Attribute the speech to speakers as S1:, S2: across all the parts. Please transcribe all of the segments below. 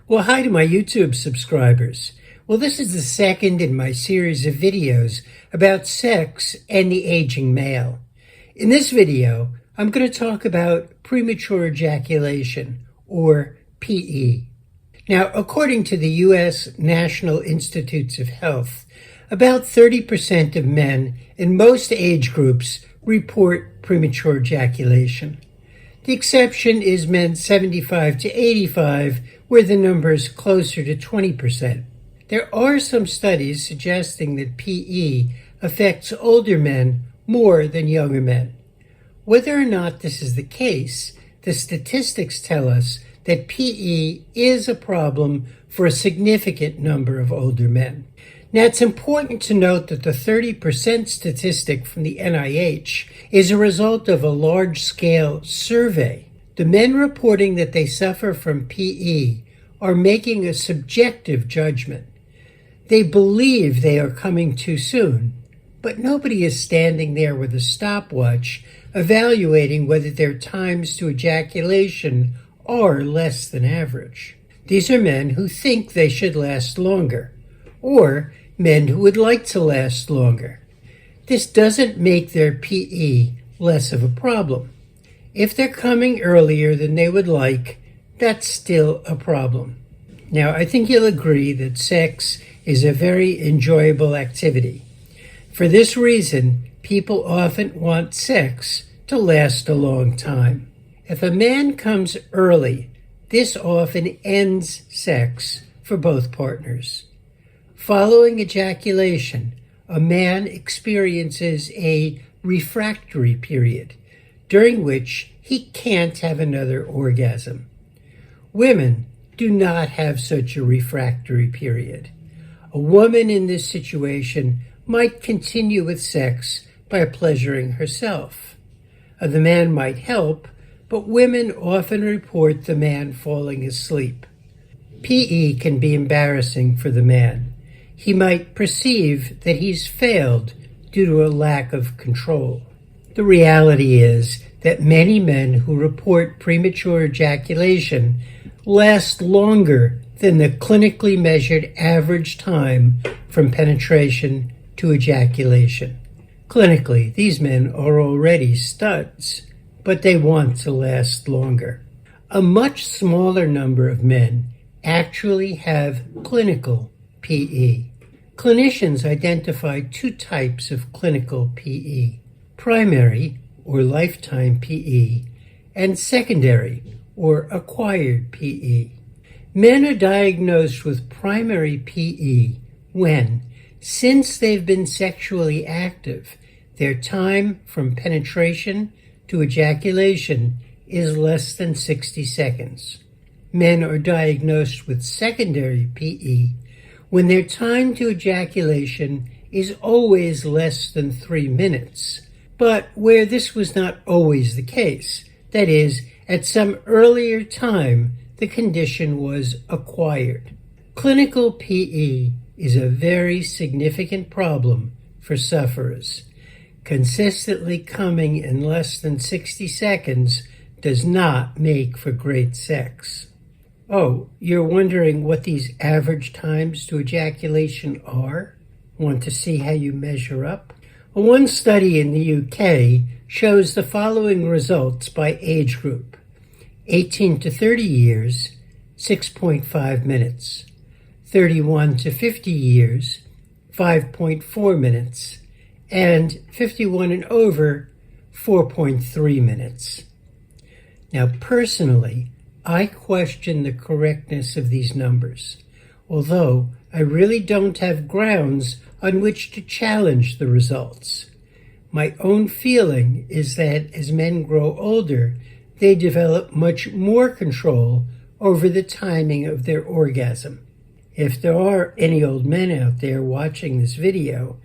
S1: Well, hi to my YouTube subscribers. Well, this is the second in my series of videos about sex and the aging male. In this video, I'm going to talk about premature ejaculation, or PE. Now, according to the U.S. National Institutes of Health, about 30% of men in most age groups report premature ejaculation. The exception is men 75 to 85, where the number is closer to 20%. There are some studies suggesting that PE affects older men more than younger men. Whether or not this is the case, the statistics tell us that PE is a problem for a significant number of older men. Now, it's important to note that the 30% statistic from the NIH is a result of a large-scale survey. The men reporting that they suffer from PE are making a subjective judgment. They believe they are coming too soon, but nobody is standing there with a stopwatch evaluating whether their times to ejaculation are less than average. These are men who think they should last longer, or men who would like to last longer. This doesn't make their PE less of a problem. If they're coming earlier than they would like, that's still a problem. Now, I think you'll agree that sex is a very enjoyable activity. For this reason, people often want sex to last a long time. If a man comes early, this often ends sex for both partners. Following ejaculation, a man experiences a refractory period, during which he can't have another orgasm. Women do not have such a refractory period. A woman in this situation might continue with sex by pleasuring herself. The man might help, but women often report the man falling asleep. PE can be embarrassing for the man. He might perceive that he's failed due to a lack of control. The reality is that many men who report premature ejaculation last longer than the clinically measured average time from penetration to ejaculation. Clinically, these men are already studs, but they want to last longer. A much smaller number of men actually have clinical PE. Clinicians identify two types of clinical PE: primary, or lifetime PE, and secondary, or acquired PE. Men are diagnosed with primary PE when, since they've been sexually active, their time from penetration to ejaculation is less than 60 seconds. Men are diagnosed with secondary PE when their time to ejaculation is always less than 3 minutes, but where this was not always the case. That is, at some earlier time, the condition was acquired. Clinical PE is a very significant problem for sufferers. Consistently coming in less than 60 seconds does not make for great sex. Oh, you're wondering what these average times to ejaculation are? Want to see how you measure up? Well, one study in the UK shows the following results by age group: 18 to 30 years, 6.5 minutes; 31 to 50 years, 5.4 minutes; and 51 and over, 4.3 minutes. Now, personally, I question the correctness of these numbers, although I really don't have grounds on which to challenge the results. My own feeling is that as men grow older, they develop much more control over the timing of their orgasm. If there are any old men out there watching this video,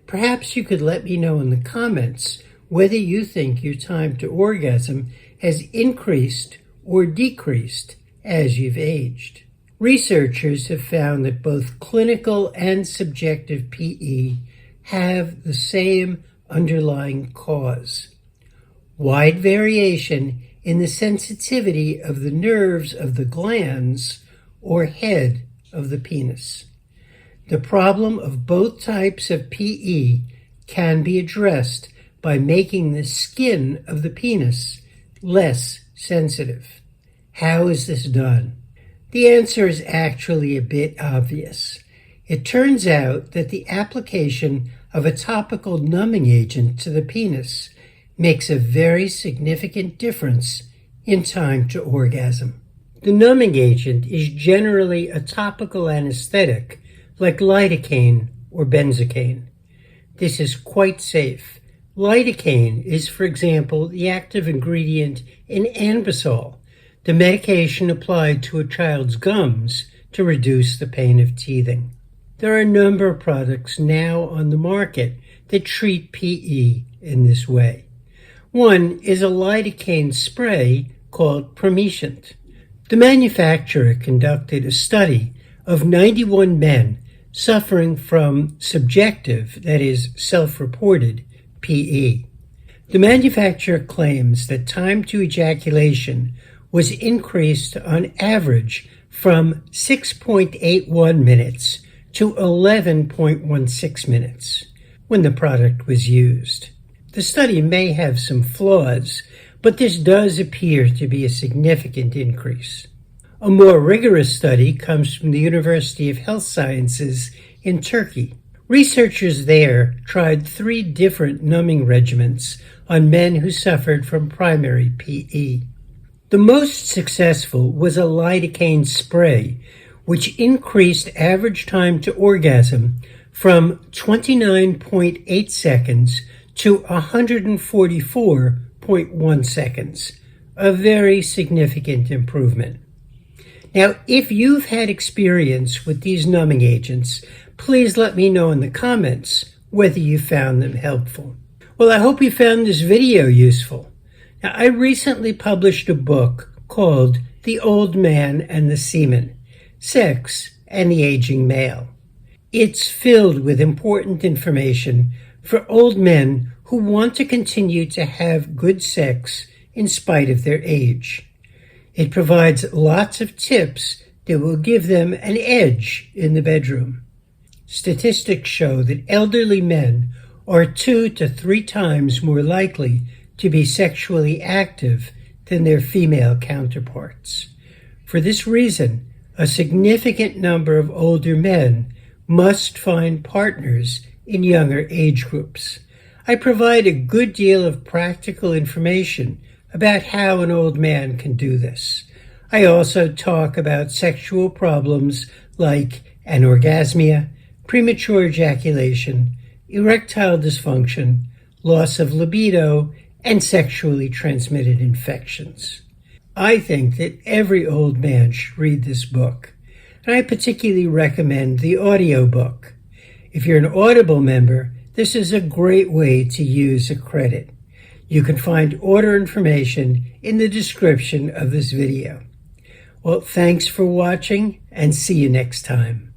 S1: perhaps you could let me know in the comments whether you think your time to orgasm has increased or decreased as you've aged. Researchers have found that both clinical and subjective PE have the same underlying cause: wide variation in the sensitivity of the nerves of the glands or head of the penis. The problem of both types of PE can be addressed by making the skin of the penis less sensitive. How is this done? The answer is actually a bit obvious. It turns out that the application of a topical numbing agent to the penis makes a very significant difference in time to orgasm. The numbing agent is generally a topical anesthetic like lidocaine or benzocaine. This is quite safe. Lidocaine is, for example, the active ingredient in Anbesol, the medication applied to a child's gums to reduce the pain of teething. There are a number of products now on the market that treat PE in this way. One is a lidocaine spray called Premature. The manufacturer conducted a study of 91 men suffering from subjective, that is, self-reported, PE. The manufacturer claims that time to ejaculation was increased on average from 6.81 minutes to 11.16 minutes when the product was used. The study may have some flaws, but this does appear to be a significant increase. A more rigorous study comes from the University of Health Sciences in Turkey. Researchers there tried 3 different numbing regimens on men who suffered from primary PE. The most successful was a lidocaine spray, which increased average time to orgasm from 29.8 seconds to 144.1 seconds, a very significant improvement. Now, if you've had experience with these numbing agents, please let me know in the comments whether you found them helpful. Well, I hope you found this video useful. Now, I recently published a book called The Old Man and the Semen: Sex and the Aging Male. It's filled with important information for old men who want to continue to have good sex in spite of their age. It provides lots of tips that will give them an edge in the bedroom. Statistics show that elderly men are 2 to 3 times more likely to be sexually active than their female counterparts. For this reason, a significant number of older men must find partners in younger age groups. I provide a good deal of practical information about how an old man can do this. I also talk about sexual problems like anorgasmia, premature ejaculation, erectile dysfunction, loss of libido, and sexually transmitted infections. I think that every old man should read this book, and I particularly recommend the audiobook. If you're an Audible member, this is a great way to use a credit. You can find order information in the description of this video. Well, thanks for watching, and see you next time.